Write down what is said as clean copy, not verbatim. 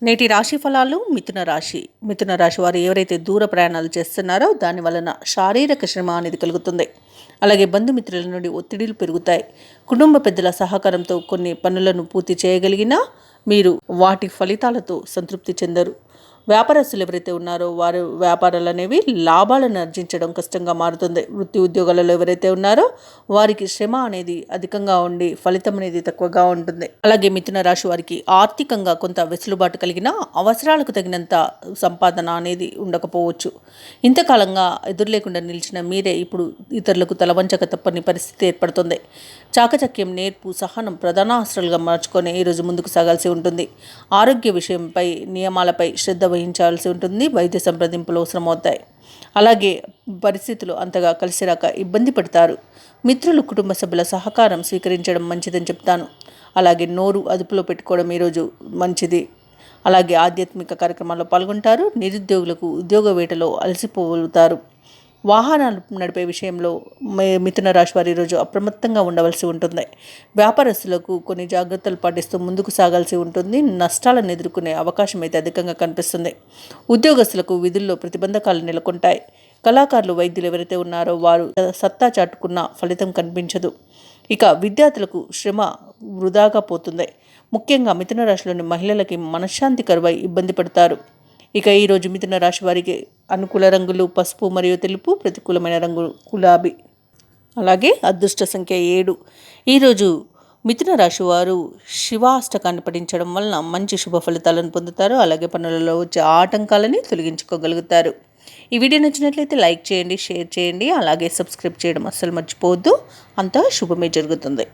నేటి రాశి ఫలాలు మిథున రాశి వారు ఎవరైతే దూర ప్రయాణాలు చేస్తున్నారో దాని వలన శారీరక శ్రమ అనేది కలుగుతుంది. అలాగే బంధుమిత్రుల నుండి ఒత్తిడిలు పెరుగుతాయి. కుటుంబ పెద్దల సహకారంతో కొన్ని పనులను పూర్తి చేయగలిగినా మీరు వాటి ఫలితాలతో సంతృప్తి చెందరు. వ్యాపారస్తులు ఎవరైతే ఉన్నారో వారు వ్యాపారాలు అనేవి లాభాలను ఆర్జించడం కష్టంగా మారుతుంది. వృత్తి ఉద్యోగాలలో ఎవరైతే ఉన్నారో వారికి శ్రమ అనేది అధికంగా ఉండి ఫలితం అనేది తక్కువగా ఉంటుంది. అలాగే మిథున రాశి వారికి ఆర్థికంగా కొంత వెసులుబాటు కలిగిన అవసరాలకు తగినంత సంపాదన అనేది ఉండకపోవచ్చు. ఇంతకాలంగా ఎదురు లేకుండా నిలిచిన మీరే ఇప్పుడు ఇతరులకు తలవంచక తప్పని పరిస్థితి ఏర్పడుతుంది. చాకచక్యం, నేర్పు, సహనం ప్రధానాస్త్రాలుగా మార్చుకొని ఈరోజు ముందుకు సాగాల్సి ఉంటుంది. ఆరోగ్య విషయంపై నియమాలపై శ్రద్ధ వహించాల్సి ఉంటుంది. వైద్య సంప్రదింపులు అవసరమవుతాయి. అలాగే పరిస్థితులు అంతగా కలిసి రాక ఇబ్బంది పడతారు. మిత్రులు, కుటుంబ సభ్యుల సహకారం స్వీకరించడం మంచిదని చెప్తాను. అలాగే నోరు అదుపులో పెట్టుకోవడం ఈరోజు మంచిది. అలాగే ఆధ్యాత్మిక కార్యక్రమాల్లో పాల్గొంటారు. నిరుద్యోగులకు ఉద్యోగ వేటలో అలసిపోగలుగుతారు. వాహనాలు నడిపే విషయంలో మిథున రాశి వారు ఈరోజు అప్రమత్తంగా ఉండవలసి ఉంటుంది. వ్యాపారస్తులకు కొన్ని జాగ్రత్తలు పాటిస్తూ ముందుకు సాగాల్సి ఉంటుంది. నష్టాలను ఎదుర్కొనే అవకాశం అయితే అధికంగా కనిపిస్తుంది. ఉద్యోగస్తులకు విధుల్లో ప్రతిబంధకాలు నెలకొంటాయి. కళాకారులు, వైద్యులు ఎవరైతే ఉన్నారో వారు సత్తా చాటుకున్న ఫలితం కనిపించదు. ఇక విద్యార్థులకు శ్రమ వృధాగా పోతుంది. ముఖ్యంగా మిథున రాశిలోని మహిళలకి మనశ్శాంతి కరువై ఇబ్బంది పడతారు. ఇక ఈరోజు మిథున రాశి వారికి అనుకూల రంగులు పసుపు మరియు తెలుపు, ప్రతికూలమైన రంగు గులాబీ. అలాగే అదృష్ట సంఖ్య 7. ఈరోజు మిథున రాశి వారు శివాష్టకాన్ని పఠించడం వలన మంచి శుభ ఫలితాలను పొందుతారు. అలాగే పనులలో వచ్చే ఆటంకాలని తొలగించుకోగలుగుతారు. ఈ వీడియో నచ్చినట్లయితే లైక్ చేయండి, షేర్ చేయండి, అలాగే సబ్స్క్రైబ్ చేయడం అస్సలు మర్చిపోవద్దు. అంతా శుభమే జరుగుతుంది.